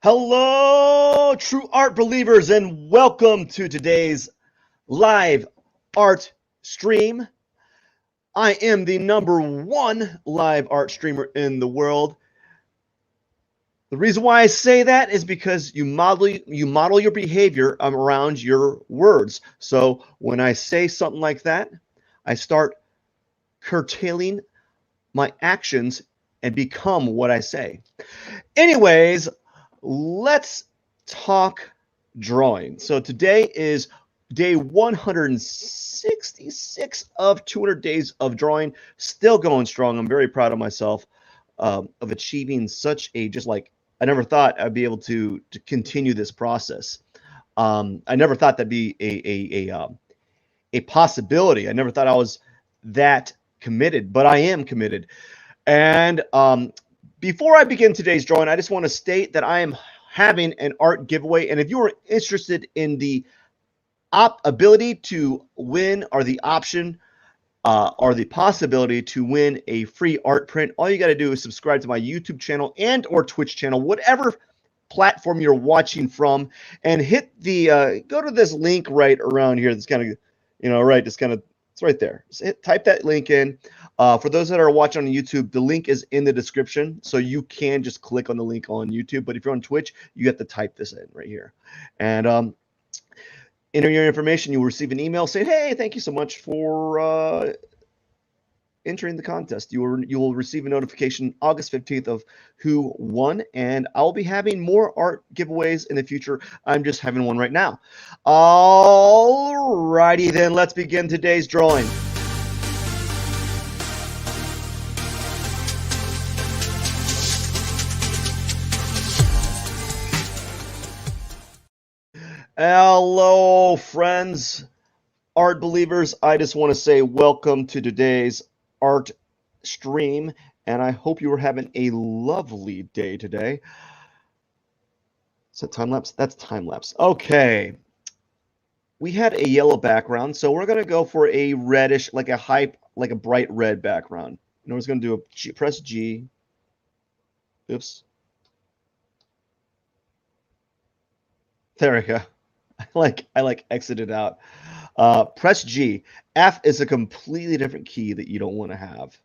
Hello, true art believers, and welcome to today's live art stream. I am the #1 live art streamer in the world. The reason why I say that is because you model your behavior around your words. So when I say something like that, I start curtailing my actions and become what I say. Anyways, let's talk drawing. So today is day 166 of 200 days of drawing. Still going strong. I'm very proud of myself of achieving such a I never thought I'd be able to continue this process. I never thought that'd be a possibility. I never thought I was that committed, but I am committed. And before I begin today's drawing, I just want to state that I am having an art giveaway. And if you are interested in the ability to win or the option or the possibility to win a free art print, all you got to do is subscribe to my YouTube channel and or Twitch channel, whatever platform you're watching from, and hit the go to this link right around here. That's kind of, it's right there. Type that link in. For those that are watching on YouTube, the link is in the description, so you can just click on the link on YouTube. But if you're on Twitch, you have to type this in right here. And enter your information. You'll receive an email saying, "Hey, thank you so much for entering the contest." You will receive a notification August 15th of who won, and I'll be having more art giveaways in the future. I'm just having one right now. Alrighty then, let's begin today's drawing. Hello, friends, art believers. I just want to say welcome to today's art stream, and I hope you are having a lovely day today. Is that time lapse? That's time lapse. Okay. We had a yellow background, so we're gonna go for a reddish, like a bright red background. And we're just gonna do press G. Oops. There we go. I exited out. Press G. F is a completely different key that you don't want to have.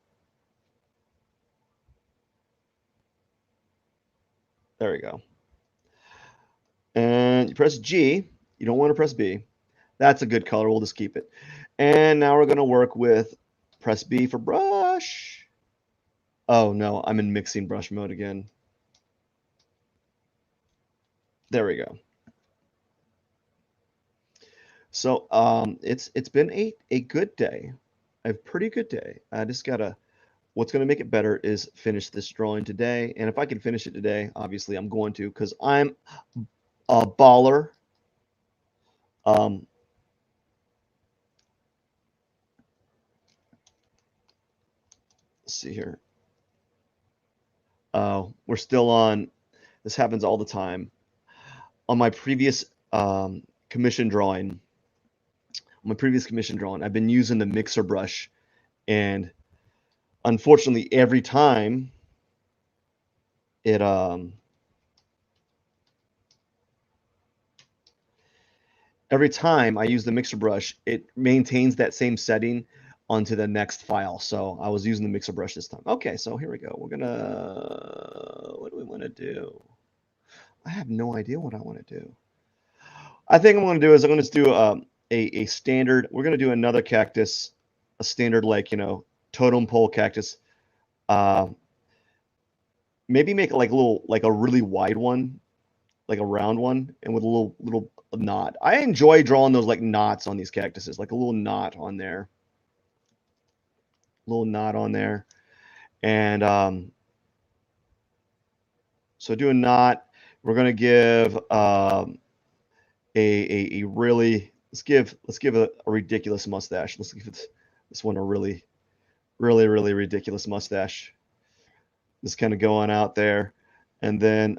There we go. And you press G. You don't want to press B. That's a good color. We'll just keep it. And now we're going to work with press B for brush. Oh, no. I'm in mixing brush mode again. There we go. So it's been a good day, a pretty good day. I just gotta, what's gonna make it better is finish this drawing today. And if I can finish it today, obviously I'm going to, because I'm a baller. Let's see here. We're still on, this happens all the time. On my previous commission drawing, I've been using the mixer brush, and unfortunately every time every time I use the mixer brush, it maintains that same setting onto the next file. So I was using the mixer brush this time. Okay, so here we go. We're gonna, what do we want to do? I have no idea what I want to do. I think I'm going to do is I'm going to do a standard. We're going to do another cactus, a standard totem pole cactus. Maybe make it like a really wide one, like a round one, and with a little knot. I enjoy drawing those like knots on these cactuses, like a little knot on there, and so do a knot. We're going to give a really let's give a ridiculous mustache. Let's give this one a really ridiculous mustache. Just kind of going out there, and then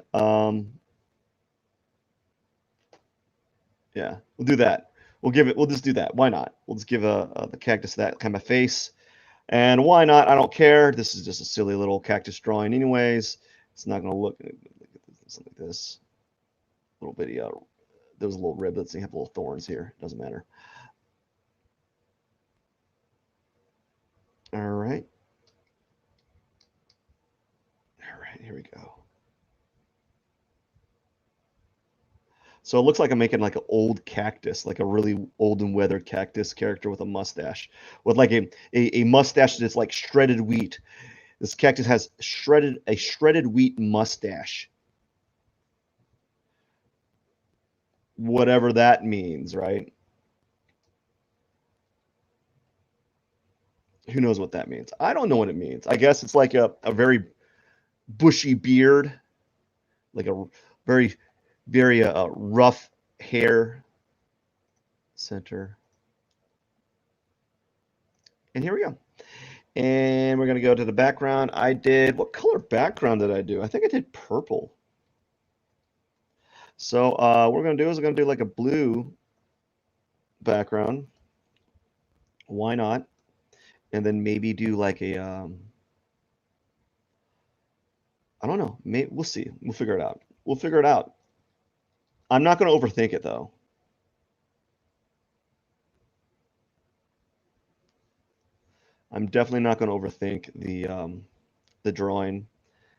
yeah, we'll do that. We'll just do that. Why not? We'll just give the cactus that kind of face, and why not? I don't care. This is just a silly little cactus drawing, anyways. It's not going to look something like this. little bitty, there was a little rib. Let's see, have little thorns here. Doesn't matter. All right. All right, here we go. So it looks like I'm making like an old cactus, like a really old and weathered cactus character with a mustache, with like a mustache that's like shredded wheat. This cactus has a shredded wheat mustache, whatever that means, right? Who knows what that means? I don't know what it means. I guess it's like a very bushy beard, like a very, very rough hair center. And here we go. And we're going to go to the background. What color background did I do? I think I did purple. So what we're going to do is we're going to do like a blue background. Why not? And then maybe do like a, I don't know. Maybe, we'll see. We'll figure it out. We'll figure it out. I'm not going to overthink it though. I'm definitely not going to overthink the drawing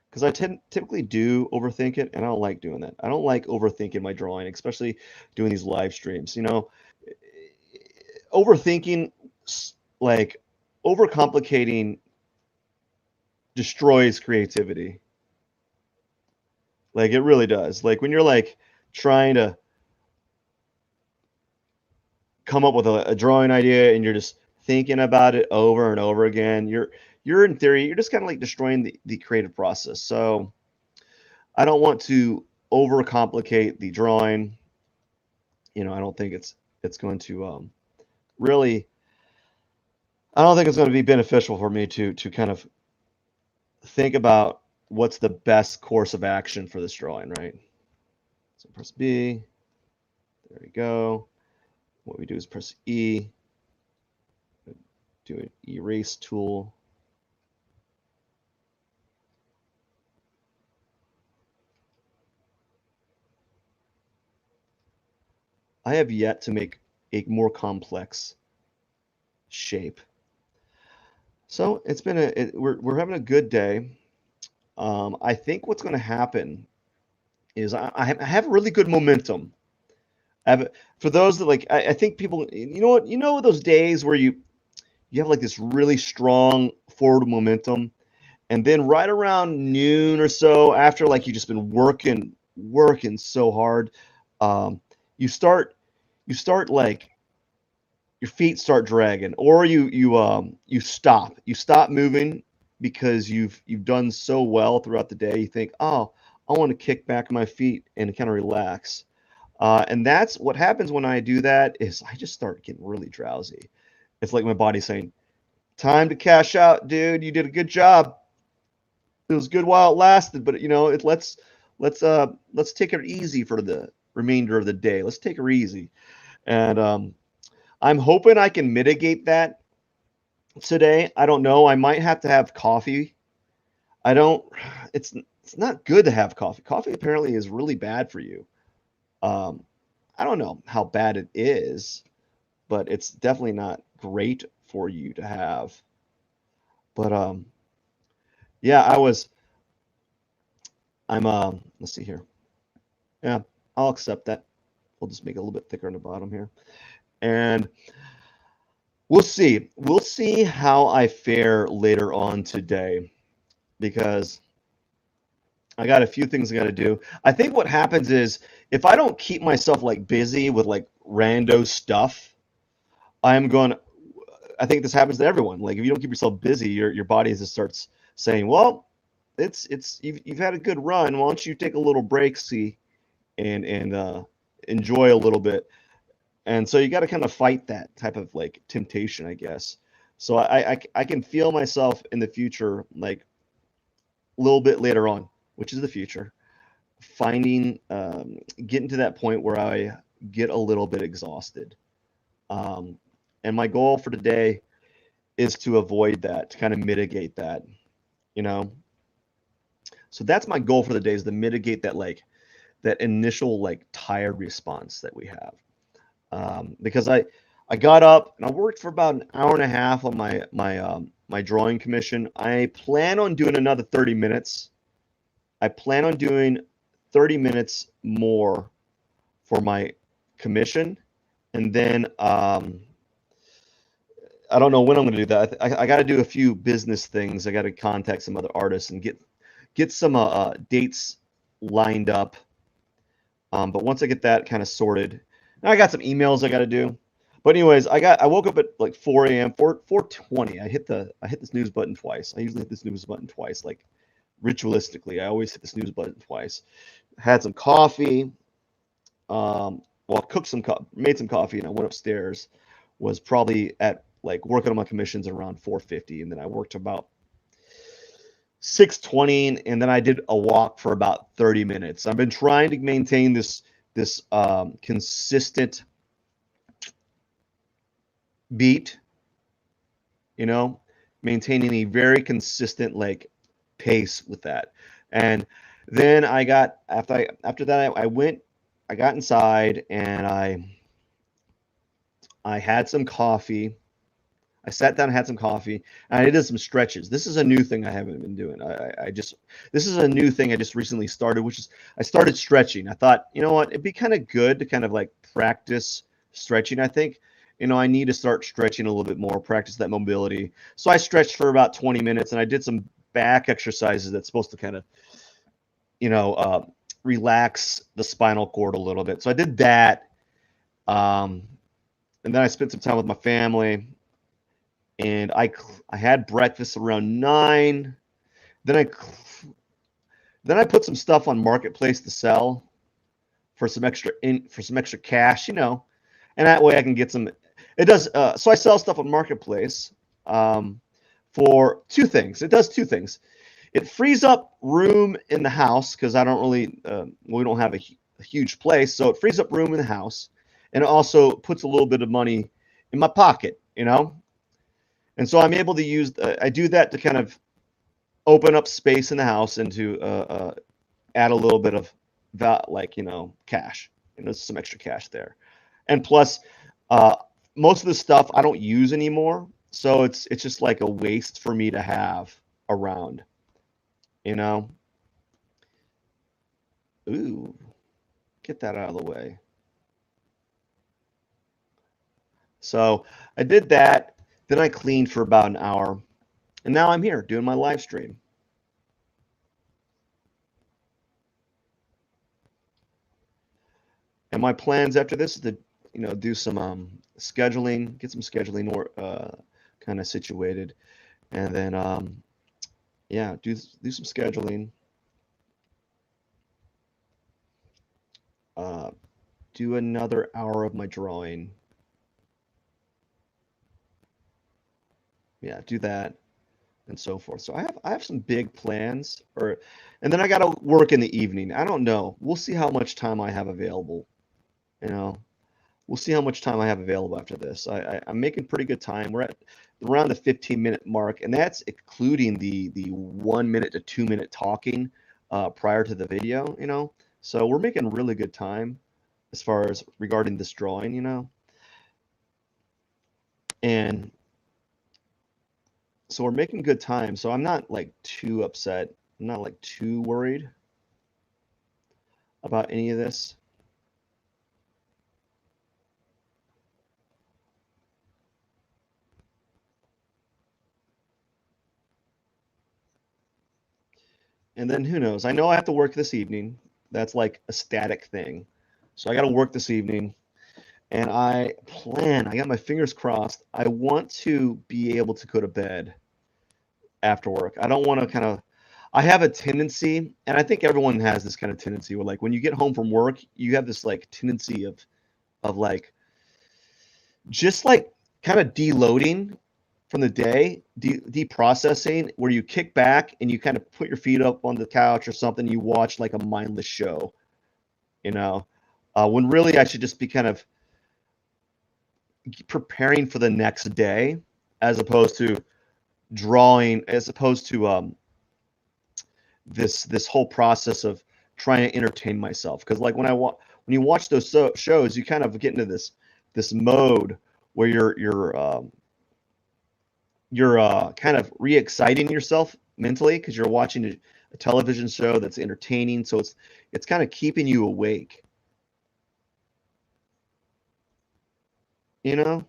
because I typically do overthink it, and I don't like doing that. I don't like overthinking my drawing, especially doing these live streams. Overthinking, like overcomplicating, destroys creativity. Like it really does. Like when you're like trying to come up with a drawing idea and you're just thinking about it over and over again, you're in theory, you're just kind of like destroying the creative process. So I don't want to overcomplicate the drawing. I don't think it's going to really. I don't think it's going to be beneficial for me to kind of think about what's the best course of action for this drawing, right? So press B. There we go. What we do is press E. Do an erase tool. I have yet to make a more complex shape. So it's been we're having a good day. I think what's going to happen is I have really good momentum. For those that like, I think people, those days where you have like this really strong forward momentum, and then right around noon or so, after like you just been working so hard, um, you start like your feet start dragging, or you stop moving because you've done so well throughout the day. You think, oh, I want to kick back my feet and kind of relax. And that's what happens when I do that is I just start getting really drowsy. It's like my body saying, "Time to cash out, dude. You did a good job. It was good while it lasted, but let's take it easy for the remainder of the day. Let's take her easy." And I'm hoping I can mitigate that today. I don't know. I might have to have coffee. I don't. It's not good to have coffee. Coffee apparently is really bad for you. Um, I don't know how bad it is, but it's definitely not great for you to have. But yeah, I'm let's see here. Yeah, I'll accept that. We'll just make it a little bit thicker on the bottom here. And we'll see. We'll see how I fare later on today because I got a few things I got to do. I think what happens is if I don't keep myself like busy with like rando stuff, I'm going. I think this happens to everyone. Like if you don't keep yourself busy, your body just starts saying, "Well, you've had a good run. Why don't you take a little break, see, and enjoy a little bit." And so you got to kind of fight that type of like temptation, I guess. So I can feel myself in the future, like a little bit later on, which is the future, finding getting to that point where I get a little bit exhausted. Um, and my goal for today is to avoid that, to kind of mitigate that, you know. So that's my goal for the day is to mitigate that like that initial like tired response that we have. Because I got up and I worked for about an hour and a half on my drawing commission. I plan on doing another 30 minutes. I plan on doing 30 minutes more for my commission, and then I don't know when I'm going to do that. I got to do a few business things. I got to contact some other artists and get some dates lined up. But once I get that kind of sorted, now I got some emails I got to do. But anyways, I woke up at like 4 a.m. 4:20. I hit the snooze button twice. I usually hit the snooze button twice, like ritualistically. I always hit the snooze button twice. Had some coffee. Well, cooked made some coffee, and I went upstairs. Was probably at like working on my commissions around 4:50, and then I worked about 6:20, and then I did a walk for about 30 minutes. I've been trying to maintain this consistent beat, maintaining a very consistent like pace with that. And then I got after that I got inside and I had some coffee. I sat down and had some coffee, and I did some stretches. This is a new thing I haven't been doing. This is a new thing I just recently started, which is I started stretching. I thought, you know what, it'd be kind of good to kind of like practice stretching. I think, I need to start stretching a little bit more, practice that mobility. So I stretched for about 20 minutes, and I did some back exercises that's supposed to kind of, relax the spinal cord a little bit. So I did that, and then I spent some time with my family. And I had breakfast around 9. Then I put some stuff on Marketplace to sell for some extra cash, and that way I can get some. It does. So I sell stuff on Marketplace for two things. It does two things. It frees up room in the house because I don't really we don't have a huge place, so it frees up room in the house, and it also puts a little bit of money in my pocket, And so I'm able to use, I do that to kind of open up space in the house and to add a little bit of cash, some extra cash there. And plus, most of the stuff I don't use anymore. So it's just like a waste for me to have around, Ooh, get that out of the way. So I did that. Then I cleaned for about an hour, and now I'm here doing my live stream. And my plans after this is to, do some scheduling, get some scheduling or kind of situated, and then yeah, do some scheduling. Do another hour of my drawing. Yeah, do that and so forth. So I have some big plans, and then I got to work in the evening. I don't know. We'll see how much time I have available. We'll see how much time I have available after this. I'm making pretty good time. We're at around the 15-minute mark, and that's including the 1 minute to 2 minute talking prior to the video. So we're making really good time as far as regarding this drawing. And so we're making good time. So I'm not like too upset. I'm not like too worried about any of this. And then who knows? I know I have to work this evening. That's like a static thing. So I got to work this evening. And I got my fingers crossed. I want to be able to go to bed after work. I don't want to I have a tendency, and I think everyone has this kind of tendency where like when you get home from work, you have this like tendency of like just like kind of deloading from the day, deprocessing, where you kick back and you kind of put your feet up on the couch or something, you watch like a mindless show, when really I should just be kind of preparing for the next day as opposed to drawing, this whole process of trying to entertain myself. Because like when you watch those shows, you kind of get into this mode where you're kind of re-exciting yourself mentally because you're watching a television show that's entertaining. So it's kind of keeping you awake, you know?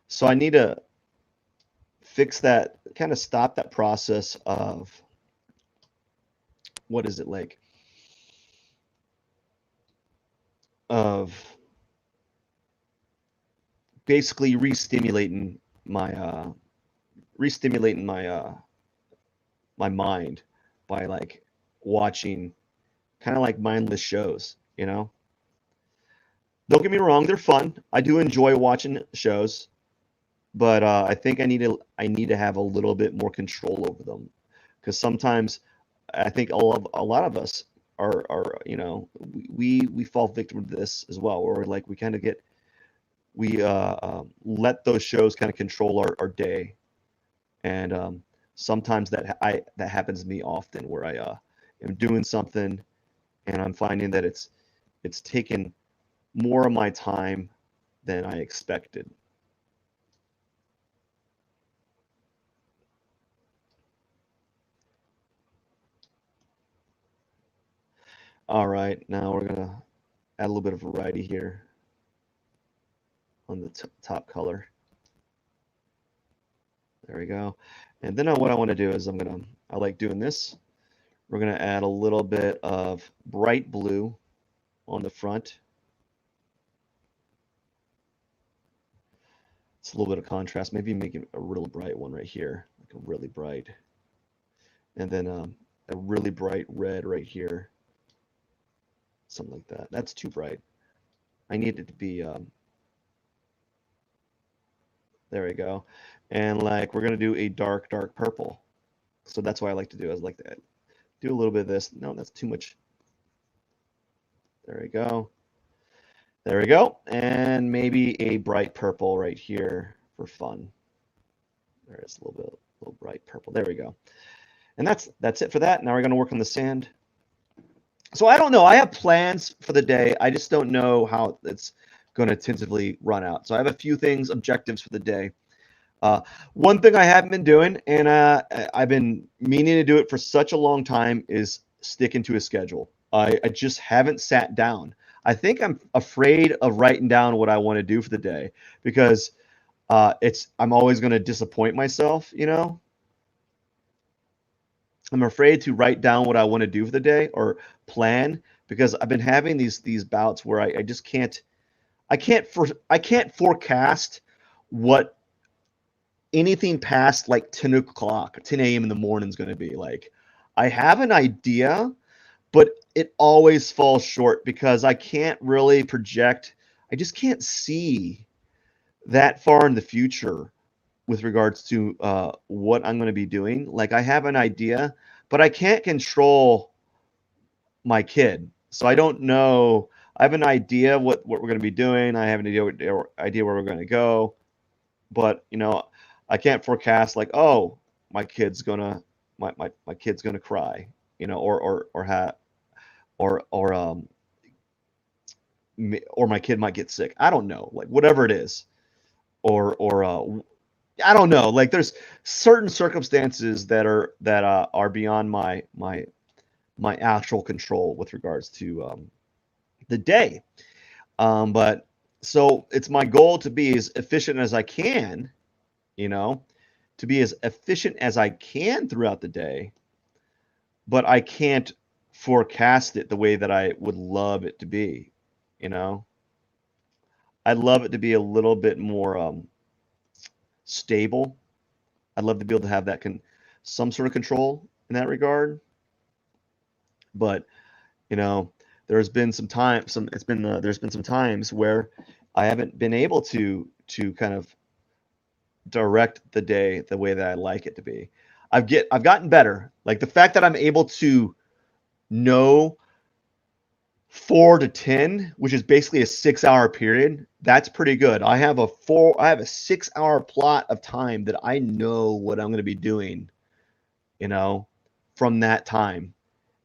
So I need to fix that, kind of stop that process of what is it like? Of basically re-stimulating my mind by like watching kind of like mindless shows, you know? Don't get me wrong, they're fun. I do enjoy watching shows, but I think I need to have a little bit more control over them because sometimes I think a lot of us are we fall victim to this as well, or like we kind of get we let those shows kind of control our day, and sometimes that happens to me often where I am doing something and I'm finding that it's taken more of my time than I expected. All right, now we're gonna add a little bit of variety here on the top color. There we go. And then what I want to do is I like doing this. We're gonna add a little bit of bright blue on the front. It's a little bit of contrast. Maybe make it a real bright one right here, like a really bright. And then a really bright red right here. Something like that. That's too bright. I need it to be, there we go. And like, we're going to do a dark, dark purple. So that's what I like to do. I like to do a little bit of this. No, that's too much. There we go. There we go. And maybe a bright purple right here for fun. There is a little bright purple. There we go. And that's it for that. Now we're going to work on the sand. So I don't know. I have plans for the day. I just don't know how it's going to tentatively run out. So I have a few things, objectives for the day. One thing I haven't been doing, and I've been meaning to do it for such a long time, is sticking to a schedule. I just haven't sat down. I think I'm afraid of writing down what I want to do for the day because I'm always going to disappoint myself, you know? I'm afraid to write down what I want to do for the day or plan because I've been having these bouts where I just can't forecast what anything past like 10 o'clock, 10 a.m. in the morning is going to be like. I have an idea, but it always falls short because I can't really project. I just can't see that far in the future with regards to what I'm going to be doing. Like I have an idea, but I can't control my kid. So I don't know. I have an idea what we're going to be doing. I have an idea where we're going to go, but I can't forecast like, oh, my kid's gonna my kid's gonna cry, or my kid might get sick. I don't know, like whatever it is, or I don't know. Like there's certain circumstances that are beyond my actual control with regards to the day. But so it's my goal to be as efficient as I can, you know, to be as efficient as I can throughout the day, but I can't forecast it the way that I would love it to be, you know. I'd love it to be a little bit more stable. I'd love to be able to have some sort of control in that regard. But there's been some time, there's been some times where I haven't been able to kind of direct the day the way that I like it to be. I've gotten better. Like the fact that I'm able to know 4 to 10, which is basically a 6-hour period, that's pretty good. I have a 6-hour plot of time that I know what I'm going to be doing, you know, from that time.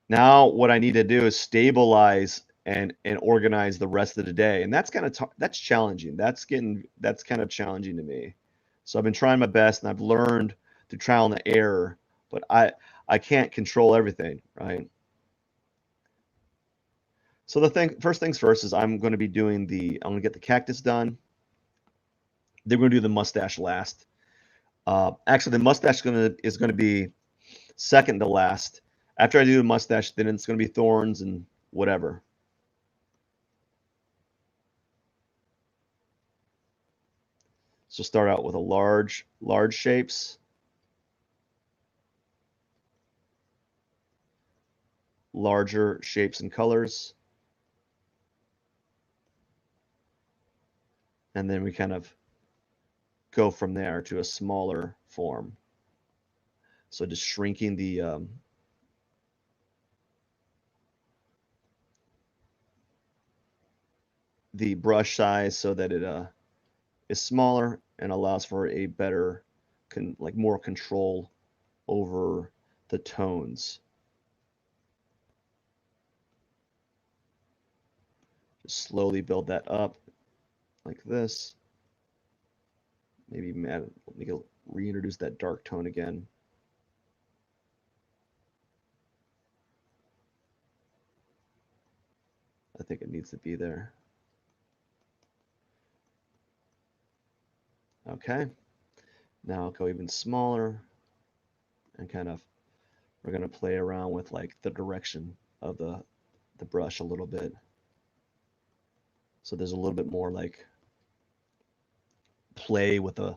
Now what I need to do is stabilize and organize the rest of the day, and that's kind of that's challenging. That's kind of challenging to me. So I've been trying my best, and I've learned through trial and error, but I can't control everything, right? So first things first is I'm going to be doing I'm going to get the cactus done. Then we're going to do the mustache last. Actually, the mustache is going to be second to last. After I do the mustache, then it's going to be thorns and whatever. So start out with a large shapes, larger shapes and colors, and then we kind of go from there to a smaller form. So just shrinking the brush size so that it is smaller and allows for a better, like more control over the tones. Just slowly build that up like this. Maybe let me reintroduce that dark tone again. I think it needs to be there. Okay. Now I'll go even smaller and kind of, we're going to play around with like the direction of the brush a little bit. So there's a little bit more like play with the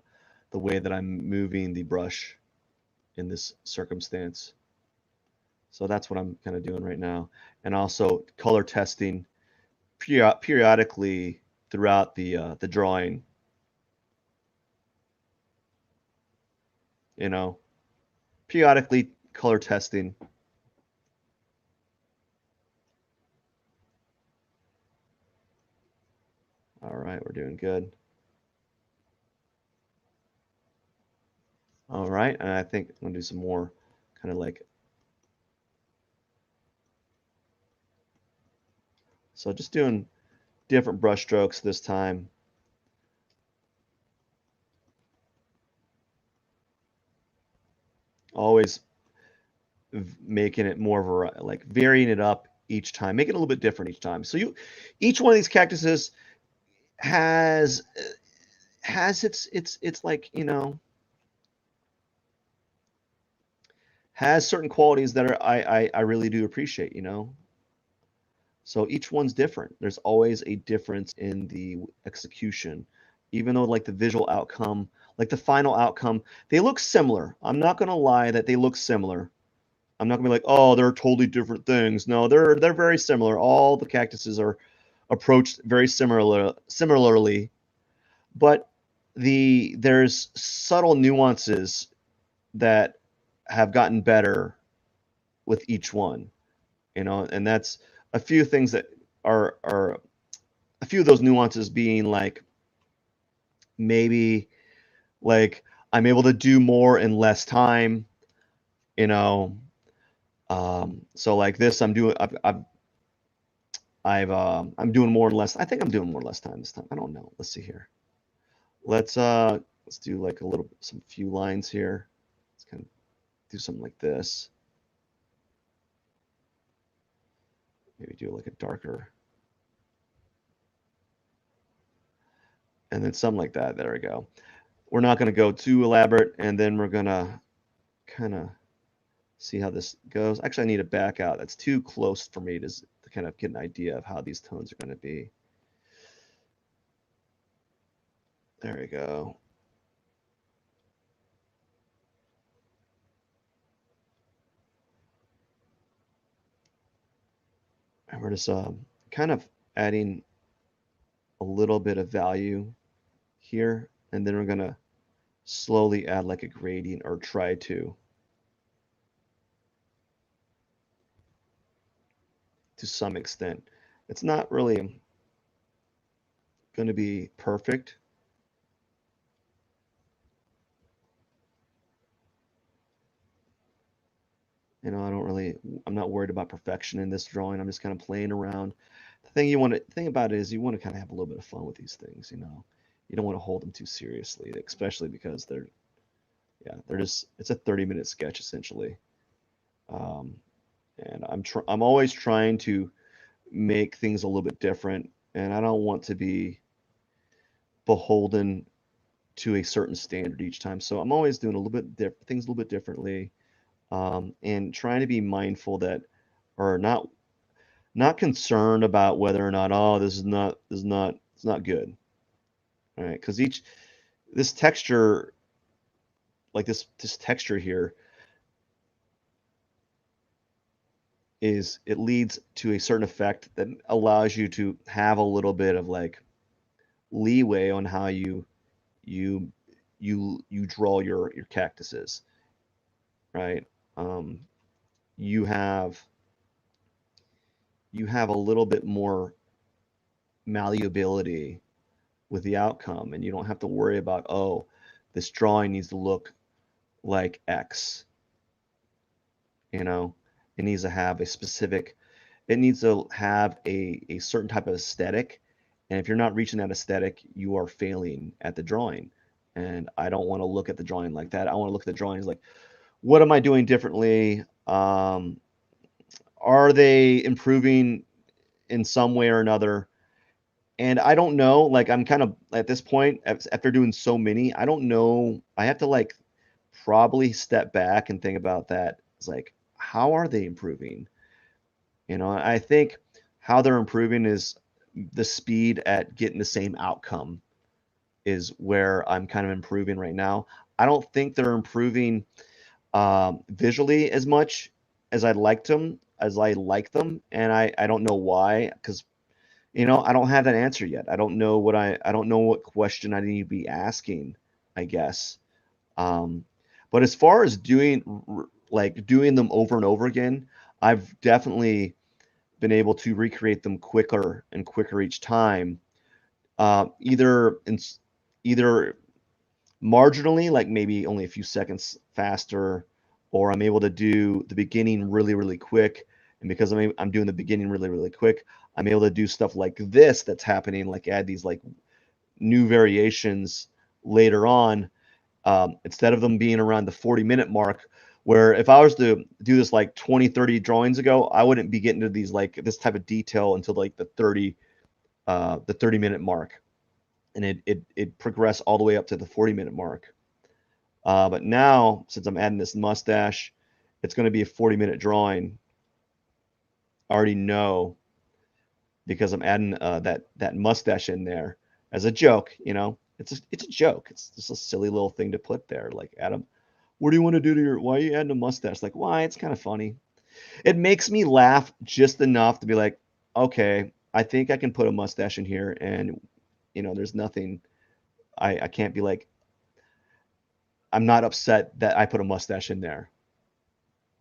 way that I'm moving the brush in this circumstance. So that's what I'm kind of doing right now. And also color testing periodically throughout the drawing. You know, periodically color testing. All right, we're doing good. All right, and I think I'm gonna do some more kind of like, so just doing different brush strokes this time. Always making it more like varying it up each time, make it a little bit different each time. So each one of these cactuses has its like, you know, has certain qualities that are I really do appreciate, you know. So each one's different. There's always a difference in the execution, even though like the visual outcome, like the final outcome, they look similar. I'm not gonna lie that they look similar. I'm not gonna be like, oh, they're totally different things. No, they're very similar. All the cactuses are approached very similarly, but there's subtle nuances that have gotten better with each one, you know, and that's a few things that are a few of those nuances being like maybe like I'm able to do more in less time, you know. So like this, I'm doing more in less. I think I'm doing more in less time this time. I don't know. Let's see here. Let's do like some few lines here. Let's kind of do something like this. Maybe do like a darker, and then something like that. There we go. We're not going to go too elaborate, and then we're going to kind of see how this goes. Actually, I need to back out. That's too close for me to kind of get an idea of how these tones are going to be. There we go. And we're just kind of adding a little bit of value here, and then we're going to slowly add like a gradient or try to some extent. It's not really going to be perfect. I'm not worried about perfection in this drawing. I'm just kind of playing around. The thing about it is you want to kind of have a little bit of fun with these things, you know. You don't want to hold them too seriously, especially because they're just, it's a 30-minute sketch essentially. Um, and I'm always trying to make things a little bit different, and I don't want to be beholden to a certain standard each time. So I'm always doing a little bit things a little bit differently, and trying to be mindful that, or not concerned about whether or not, oh, it's not good, all right? Because each this texture, like this texture here, it leads to a certain effect that allows you to have a little bit of like leeway on how you you draw your cactuses, right? Um, you have you have a little bit more malleability with the outcome, and you don't have to worry about, oh, this drawing needs to look like X, you know. It needs to have a specific, it needs to have a certain type of aesthetic, and if you're not reaching that aesthetic, you are failing at the drawing. And I don't want to look at the drawing like that. I want to look at the drawings like, what am I doing differently? Are they improving in some way or another? And I don't know, like I'm kind of at this point, after doing so many, I don't know. I have to like probably step back and think about that. It's like, how are they improving? You know, I think how they're improving is the speed at getting the same outcome is where I'm kind of improving right now. I don't think they're improving visually as much as I like them, and I don't know why, because I don't have that answer yet. I don't know what question I need to be asking, I guess. Um, but as far as doing them over and over again, I've definitely been able to recreate them quicker and quicker each time. Either either marginally, like maybe only a few seconds faster, or I'm able to do the beginning really, really quick. And because I'm doing the beginning really, really quick, I'm able to do stuff like this that's happening, like add these like new variations later on, instead of them being around the 40-minute mark. Where if I was to do this like 20, 30 drawings ago, I wouldn't be getting to these like this type of detail until like the 30-minute mark, and it progressed all the way up to the 40-minute mark. But now, since I'm adding this mustache, it's going to be a 40-minute drawing. I already know because I'm adding that mustache in there as a joke. It's a joke. It's just a silly little thing to put there. Like, Adam, what do you want to do to your? Why are you adding a mustache? Like, why? It's kind of funny. It makes me laugh just enough to be like, okay, I think I can put a mustache in here, and there's nothing. I can't be like, I'm not upset that I put a mustache in there.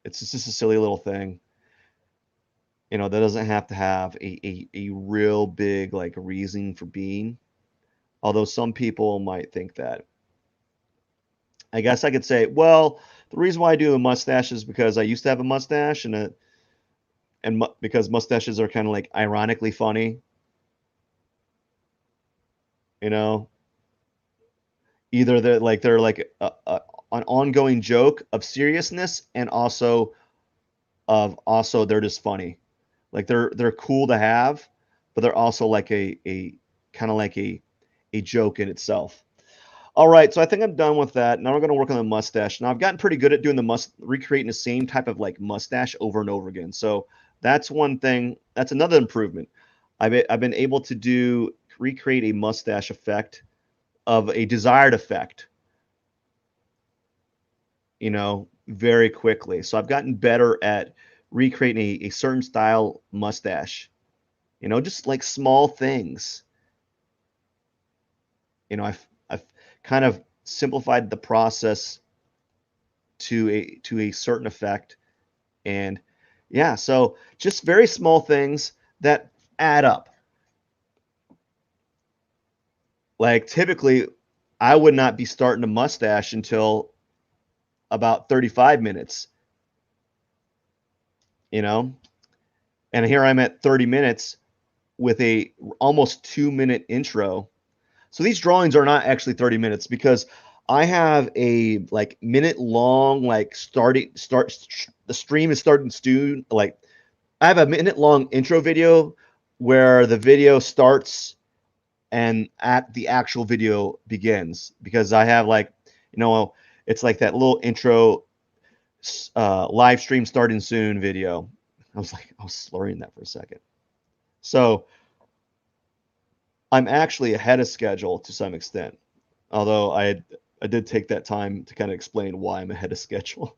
It's just a silly little thing. That doesn't have to have a real big like reason for being. Although some people might think that. I guess I could say, well, the reason why I do a mustache is because I used to have a mustache, because mustaches are kind of like ironically funny, you know. Either they're like an ongoing joke of seriousness, and also they're just funny. Like they're cool to have, but they're also like a kind of like a joke in itself. All right, so I think I'm done with that. Now we're going to work on the mustache. Now I've gotten pretty good at doing recreating the same type of like mustache over and over again. So that's one thing. That's another improvement. I've been able to recreate a mustache effect of a desired effect, very quickly. So I've gotten better at recreating a certain style mustache, just like small things. I've kind of simplified the process to a certain effect. And yeah, so just very small things that add up. Like typically I would not be starting a mustache until about 35 minutes. you know? And here I'm at 30 minutes with a almost 2-minute intro. So these drawings are not actually 30 minutes because I have a like minute long, like the stream is starting soon. Like I have a minute long intro video where the video starts and at the actual video begins, because I have like, it's like that little intro live stream starting soon video. I was slurring that for a second. So I'm actually ahead of schedule to some extent, although I did take that time to kind of explain why I'm ahead of schedule.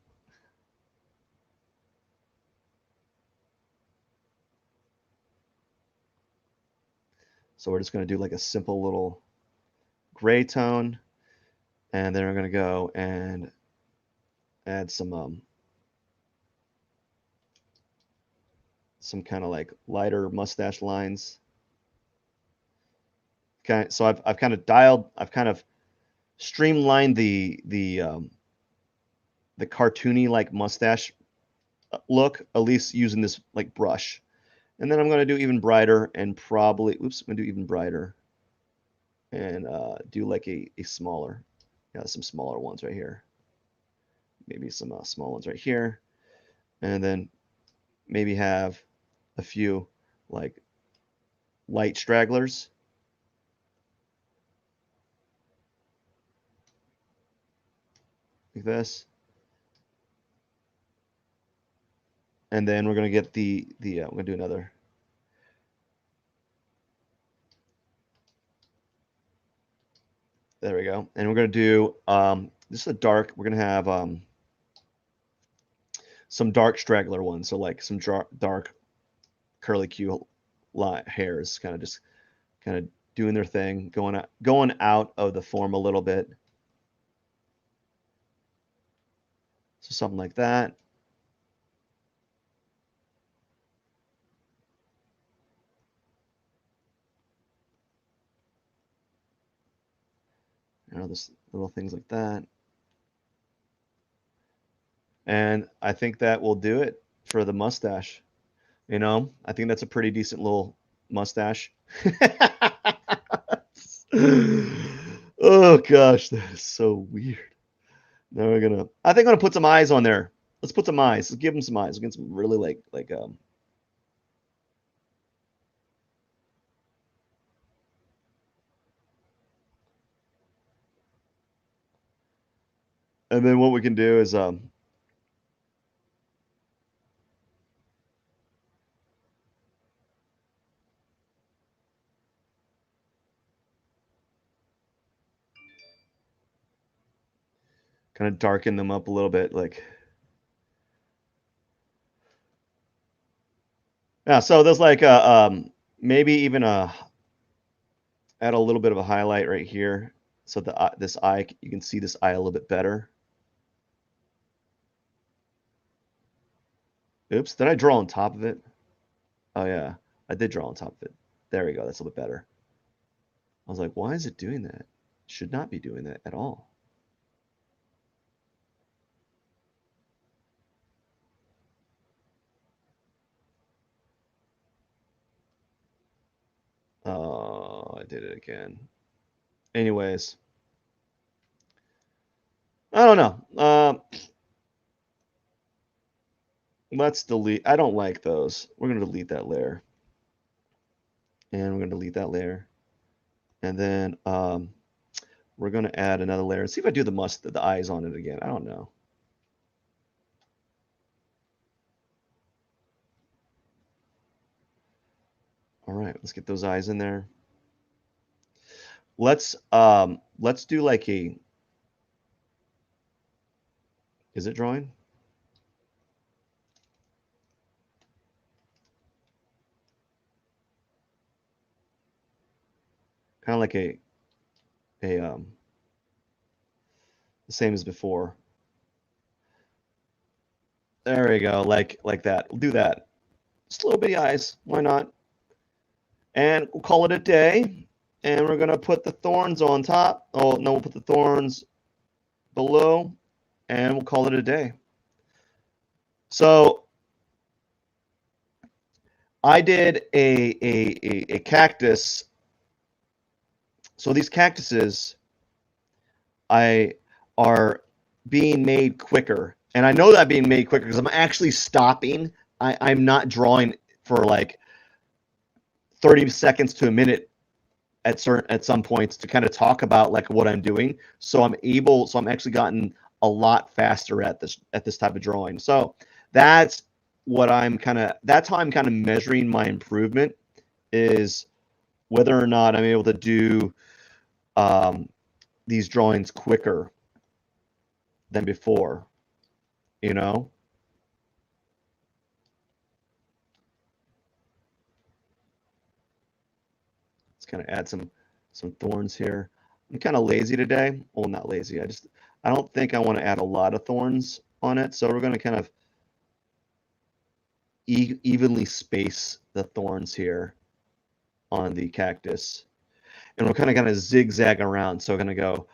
So we're just going to do like a simple little gray tone, and then we're going to go and add some kind of like lighter mustache lines. Okay, so I've kind of streamlined the cartoony like mustache look, at least using this like brush. And then I'm going to do even brighter and probably, I'm going to do even brighter and do like a smaller, some smaller ones right here. Maybe some small ones right here. And then maybe have a few like light stragglers. Like this. And then we're going to get we're going to do another. There we go. And we're going to do, this is a dark, we're going to have some dark straggler ones. So like some dark curly Q hairs kind of doing their thing, going out of the form a little bit. So something like that. Just little things like that. And I think that will do it for the mustache. I think that's a pretty decent little mustache. Oh gosh, that is so weird. Now I think I'm gonna put some eyes on there. Let's put some eyes. Let's give them some eyes. Let's get some really like and then what we can do is kind of darken them up a little bit, like. Yeah, so there's like maybe even add a little bit of a highlight right here, so this eye, you can see this eye a little bit better. Oops, did I draw on top of it? Oh yeah, I did draw on top of it. There we go, that's a little bit better. I was like, why is it doing that? It should not be doing that at all. Oh, I did it again. Anyways, I don't know. Let's delete. I don't like those. We're going to delete that layer. And we're going to delete that layer. And then we're going to add another layer. See if I do the eyes on it again. I don't know. All right, let's get those eyes in there. Let's do like a. Is it drawing? Kind of like the same as before. There we go, like that. We'll do that. Just little bitty eyes. Why not? And we'll call it a day. And we're gonna put the thorns on top. Oh no, we'll put the thorns below, and we'll call it a day. So I did a cactus. So these cactuses are being made quicker. And I know that being made quicker because I'm actually stopping. I'm not drawing for like 30 seconds to a minute at some points to kind of talk about like what I'm doing. So I'm actually gotten a lot faster at this type of drawing. So that's that's how I'm kind of measuring my improvement, is whether or not I'm able to do these drawings quicker than before, you know? Let's kind of add some thorns here. I'm kind of lazy today. Well, not lazy. I don't think I want to add a lot of thorns on it. So we're going to kind of evenly space the thorns here on the cactus. And we're kind of zigzag around. So we're going to go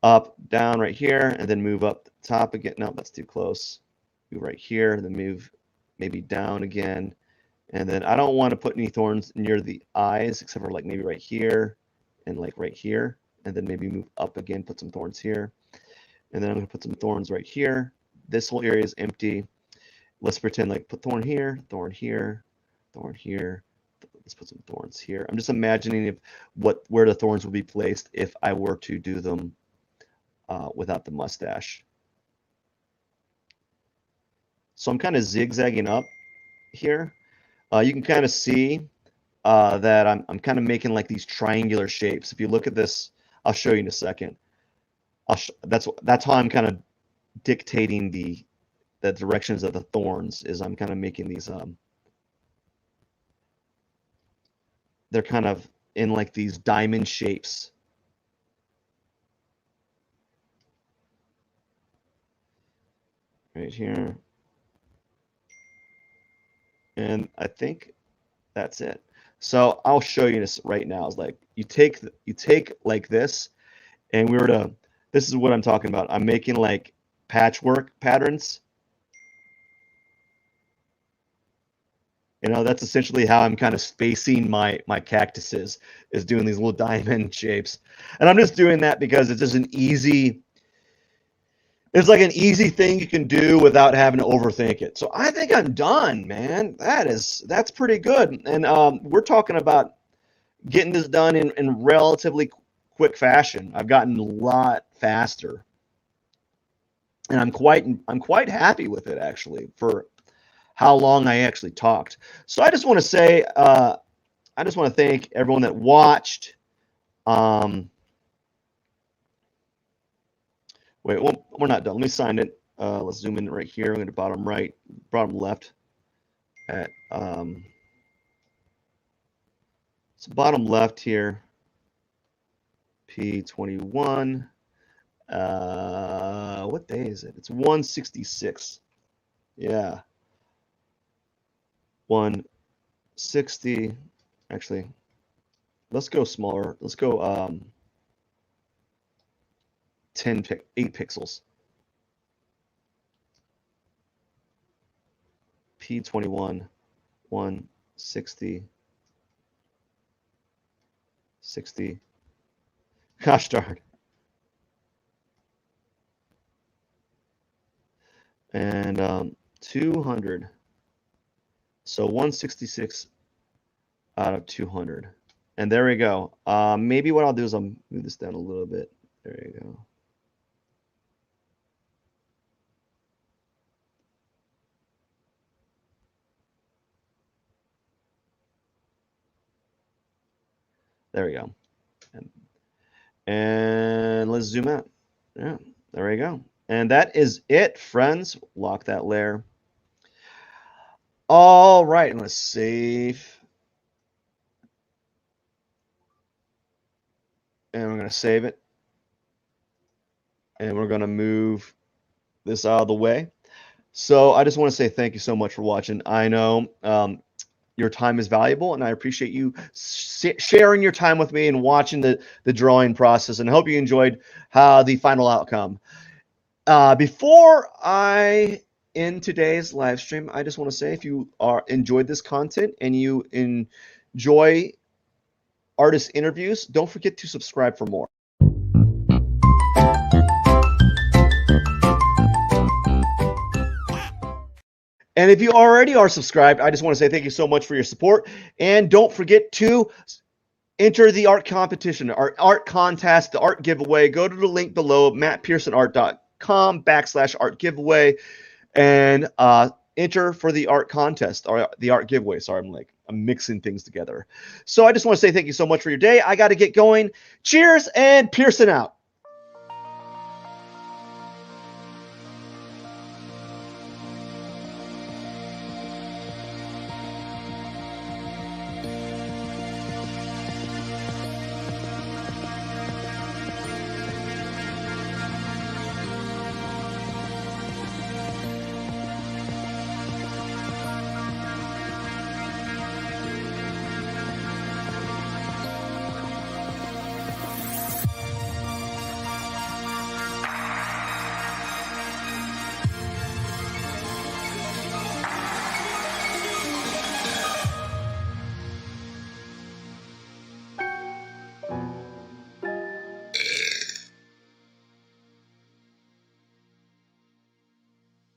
up, down right here, and then move up the top again. No, that's too close. Move right here, then move maybe down again. And then I don't want to put any thorns near the eyes, except for like maybe right here and like right here. And then maybe move up again, put some thorns here. And then I'm going to put some thorns right here. This whole area is empty. Let's pretend like put thorn here, thorn here, thorn here. Let's put some thorns here. I'm just imagining where the thorns would be placed if I were to do them without the mustache. So I'm kind of zigzagging up here. You can kind of see that I'm kind of making like these triangular shapes. If you look at this, I'll show you in a second. That's how I'm kind of dictating the directions of the thorns, is I'm kind of making these they're kind of in like these diamond shapes. Right here. And I think that's it. So I'll show you this right now. It's like you take like this, and this is what I'm talking about. I'm making like patchwork patterns. You know, that's essentially how I'm kind of spacing my cactuses, is doing these little diamond shapes. And I'm just doing that because it's just it's like an easy thing you can do without having to overthink it. So I think I'm done, man. That's pretty good. And we're talking about getting this done in relatively quick fashion. I've gotten a lot faster, and I'm quite happy with it, actually, for how long I actually talked. So I just want to say, I just want to thank everyone that watched. Wait, well, we're not done. Let me sign it. Let's zoom in right here. I'm going to bottom right, bottom left. At so bottom left here. P21. What day is it? It's 166. Yeah. 160. Actually, let's go smaller. Let's go 8 pixels. P21, 160, 60. Gosh darn. And 200. So 166 out of 200. And there we go. Maybe what I'll do is I'll move this down a little bit. There you go. There we go. And let's zoom out. Yeah, there we go. And that is it, friends. Lock that layer. All right, let's save. And we're going to save it. And we're going to move this out of the way. So I just want to say thank you so much for watching. I know your time is valuable, and I appreciate you sharing your time with me and watching the drawing process, and I hope you enjoyed the final outcome. Before I end today's live stream. I just want to say, if you are enjoyed this content and you enjoy artist interviews, don't forget to subscribe for more. And if you already are subscribed, I just want to say thank you so much for your support. And don't forget to enter the art competition, our art contest, the art giveaway. Go to the link below, mattpearsonart.com/art giveaway, and enter for the art contest or the art giveaway. Sorry, I'm mixing things together. So I just want to say thank you so much for your day. I got to get going. Cheers, and Pierson out.